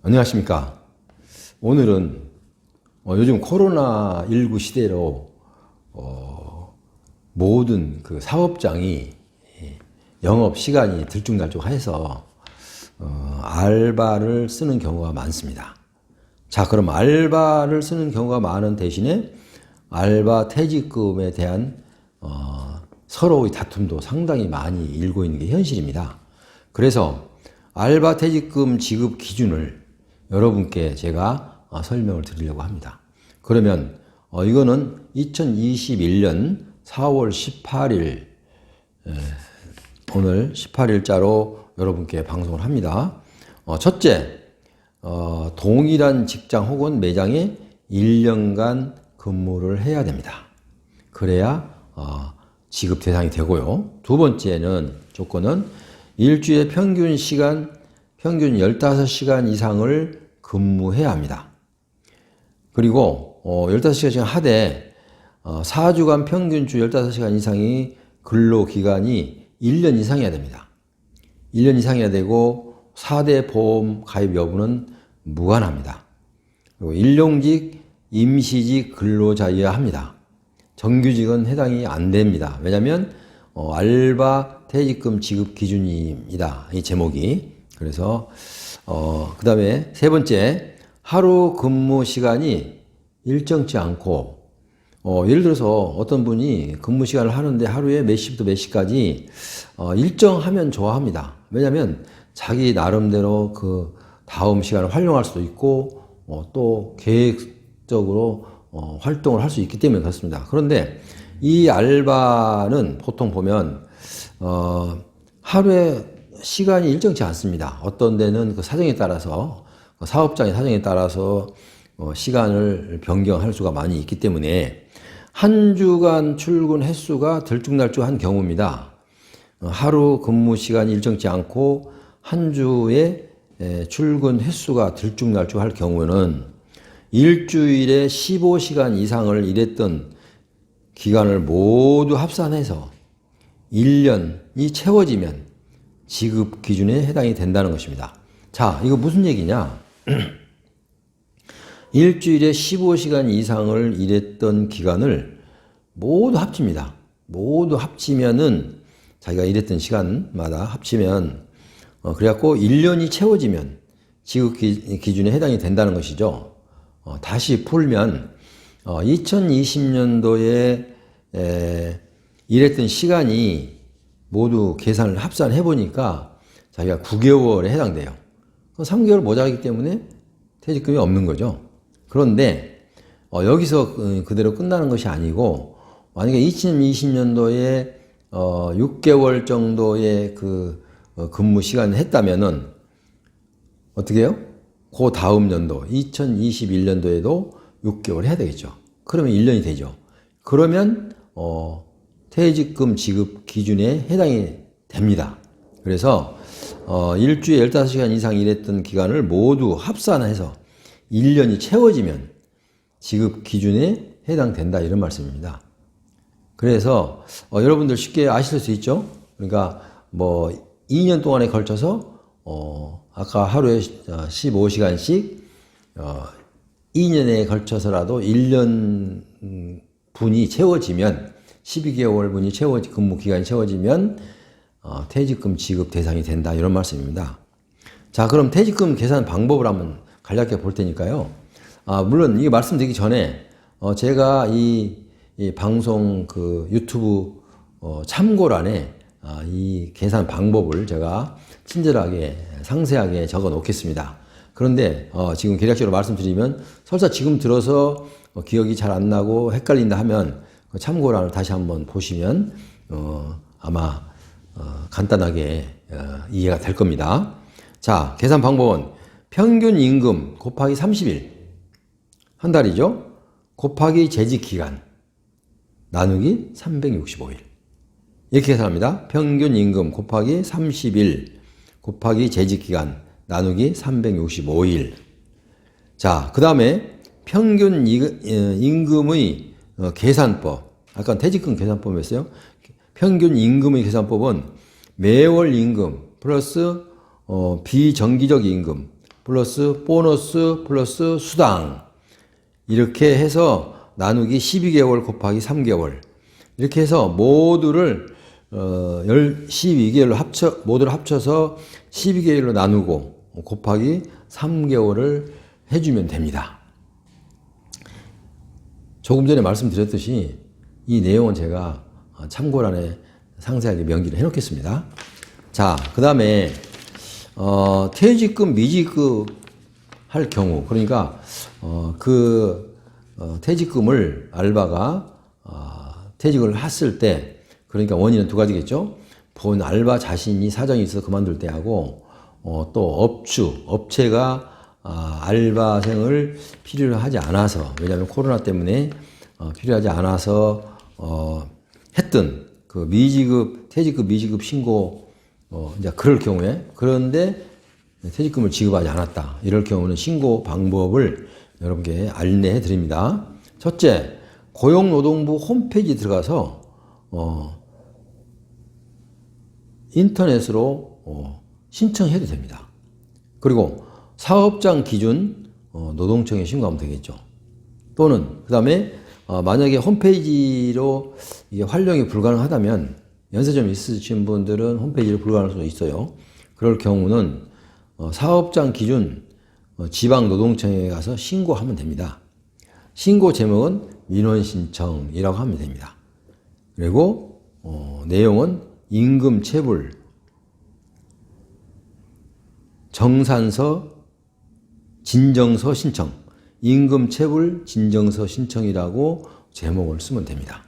안녕하십니까. 오늘은 요즘 코로나19 시대로 모든 그 사업장이 영업 시간이 들쭉날쭉해서 알바를 쓰는 경우가 많습니다. 자, 그럼 알바를 쓰는 경우가 많은 대신에 알바 퇴직금에 대한 서로의 다툼도 상당히 많이 일고 있는 게 현실입니다. 그래서 알바 퇴직금 지급 기준을 여러분께 제가 설명을 드리려고 합니다. 그러면 이거는 2021년 4월 18일 오늘 18일자로 여러분께 방송을 합니다. 첫째, 동일한 직장 혹은 매장에 1년간 근무를 해야 됩니다. 그래야 지급 대상이 되고요. 두 번째는 조건은 일주일에 평균 15시간 이상을 근무해야 합니다. 그리고 15시간 하되 4주간 평균 주 15시간 이상이 근로기간이 1년 이상이어야 됩니다. 1년 이상이어야 되고 4대 보험 가입 여부는 무관합니다. 그리고 일용직, 임시직 근로자여야 합니다. 정규직은 해당이 안 됩니다. 왜냐하면 알바 퇴직금 지급 기준입니다. 이 제목이. 그래서 그 다음에 세 번째, 하루 근무 시간이 일정치 않고 예를 들어서 어떤 분이 근무 시간을 하는데 하루에 몇 시부터 몇 시까지 일정하면 좋아합니다. 왜냐하면 자기 나름대로 그 다음 시간을 활용할 수도 있고 또 계획적으로 활동을 할 수 있기 때문에 그렇습니다. 그런데 이 알바는 보통 보면 하루에 시간이 일정치 않습니다. 어떤 데는 그 사정에 따라서 사업장의 사정에 따라서 시간을 변경할 수가 많이 있기 때문에 한 주간 출근 횟수가 들쭉날쭉한 경우입니다. 하루 근무 시간이 일정치 않고 한 주에 출근 횟수가 들쭉날쭉할 경우는 일주일에 15시간 이상을 일했던 기간을 모두 합산해서 1년이 채워지면 지급 기준에 해당이 된다는 것입니다. 자, 이거 무슨 얘기냐? 일주일에 15시간 이상을 일했던 기간을 모두 합칩니다. 모두 합치면은 자기가 일했던 시간마다 합치면 그래갖고 1년이 채워지면 지급 기준에 해당이 된다는 것이죠. 다시 풀면 2020년도에 일했던 시간이 모두 계산을 합산해 보니까 자기가 9개월에 해당돼요. 3개월 모자라기 때문에 퇴직금이 없는 거죠. 그런데 여기서 그대로 끝나는 것이 아니고 만약에 2020년도에 6개월 정도의 그 근무 시간을 했다면은 어떻게 해요? 그 다음 연도 2021년도에도 6개월 해야 되겠죠. 그러면 1년이 되죠. 그러면 퇴직금 지급 기준에 해당이 됩니다. 그래서 일주일에 15시간 이상 일했던 기간을 모두 합산해서 1년이 채워지면 지급 기준에 해당된다 이런 말씀입니다. 그래서 여러분들 쉽게 아실 수 있죠. 그러니까 뭐 2년 동안에 걸쳐서 아까 하루에 15시간씩 2년에 걸쳐서라도 1년 분이 채워지면 12개월 분이 근무 기간이 채워지면 퇴직금 지급 대상이 된다 이런 말씀입니다. 자, 그럼 퇴직금 계산 방법을 한번 간략하게 볼 테니까요. 물론 이게 말씀드리기 전에 제가 이 방송 그 유튜브 참고란에 이 계산 방법을 제가 친절하게 상세하게 적어 놓겠습니다. 그런데 지금 계략적으로 말씀드리면 설사 지금 들어서 기억이 잘 안 나고 헷갈린다 하면 그 참고란을 다시 한번 보시면 아마 간단하게 이해가 될 겁니다. 자, 계산 방법은 평균 임금 곱하기 30일 한 달이죠. 곱하기 재직 기간 나누기 365일 이렇게 계산합니다. 평균 임금 곱하기 30일 곱하기 재직 기간 나누기 365일. 자, 그 다음에 평균 임금의 계산법. 아까 퇴직금 계산법이었어요. 평균 임금의 계산법은 매월 임금 플러스 비정기적 임금 플러스 보너스 플러스 수당 이렇게 해서 나누기 12개월 곱하기 3개월 이렇게 해서 모두를 12개월로 모두를 합쳐서 12개월로 나누고 곱하기 3개월을 해주면 됩니다. 조금 전에 말씀드렸듯이 이 내용은 제가 참고란에 상세하게 명기를 해놓겠습니다. 자, 그 다음에 퇴직금, 미지급 할 경우, 그러니까 퇴직금을 알바가 퇴직을 했을 때, 그러니까 원인은 두 가지겠죠. 본 알바 자신이 사정이 있어서 그만둘 때하고 또 업체가 알바생을 필요로 하지 않아서, 왜냐하면 코로나 때문에 필요하지 않아서 했던 그 퇴직금 미지급 신고 이제 그럴 경우에, 그런데 퇴직금을 지급하지 않았다. 이럴 경우는 신고 방법을 여러분께 안내해 드립니다. 첫째, 고용노동부 홈페이지 들어가서 인터넷으로 신청해도 됩니다. 그리고 사업장 기준 노동청에 신고하면 되겠죠. 또는 그 다음에 만약에 홈페이지로 이게 활용이 불가능하다면, 연세점 있으신 분들은 홈페이지로 불가능할 수도 있어요. 그럴 경우는 사업장 기준 지방노동청에 가서 신고하면 됩니다. 신고 제목은 민원신청이라고 하면 됩니다. 그리고 내용은 임금체불, 정산서, 진정서 신청, 임금체불, 진정서 신청이라고 제목을 쓰면 됩니다.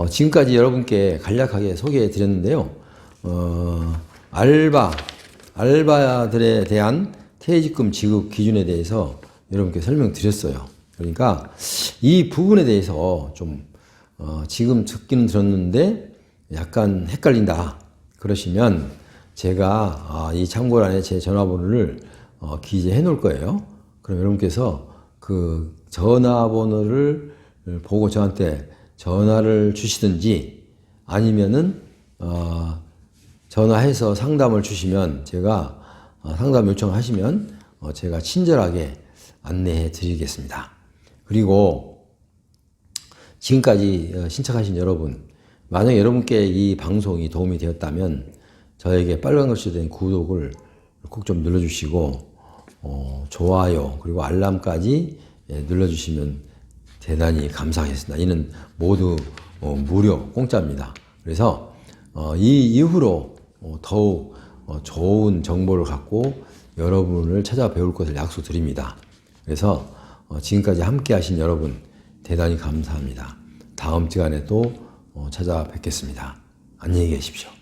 지금까지 여러분께 간략하게 소개해 드렸는데요. 알바들에 대한 퇴직금 지급 기준에 대해서 여러분께 설명드렸어요. 그러니까 이 부분에 대해서 좀 지금 듣기는 들었는데 약간 헷갈린다 그러시면 제가 이 참고란에 제 전화번호를 기재해 놓을 거예요. 그럼 여러분께서 그 전화번호를 보고 저한테 전화를 주시든지 아니면은 전화해서 상담을 주시면, 제가 상담 요청하시면 제가 친절하게 안내해 드리겠습니다. 그리고 지금까지 신청하신 여러분, 만약 여러분께 이 방송이 도움이 되었다면 저에게 빨간글씨로 된 구독을 꼭 좀 눌러주시고 좋아요 그리고 알람까지 눌러주시면 대단히 감사하겠습니다. 이는 모두 무료 공짜입니다. 그래서 이 이후로 더욱 좋은 정보를 갖고 여러분을 찾아뵈올 것을 약속드립니다. 그래서 지금까지 함께 하신 여러분 대단히 감사합니다. 다음 시간에 또 찾아뵙겠습니다. 안녕히 계십시오.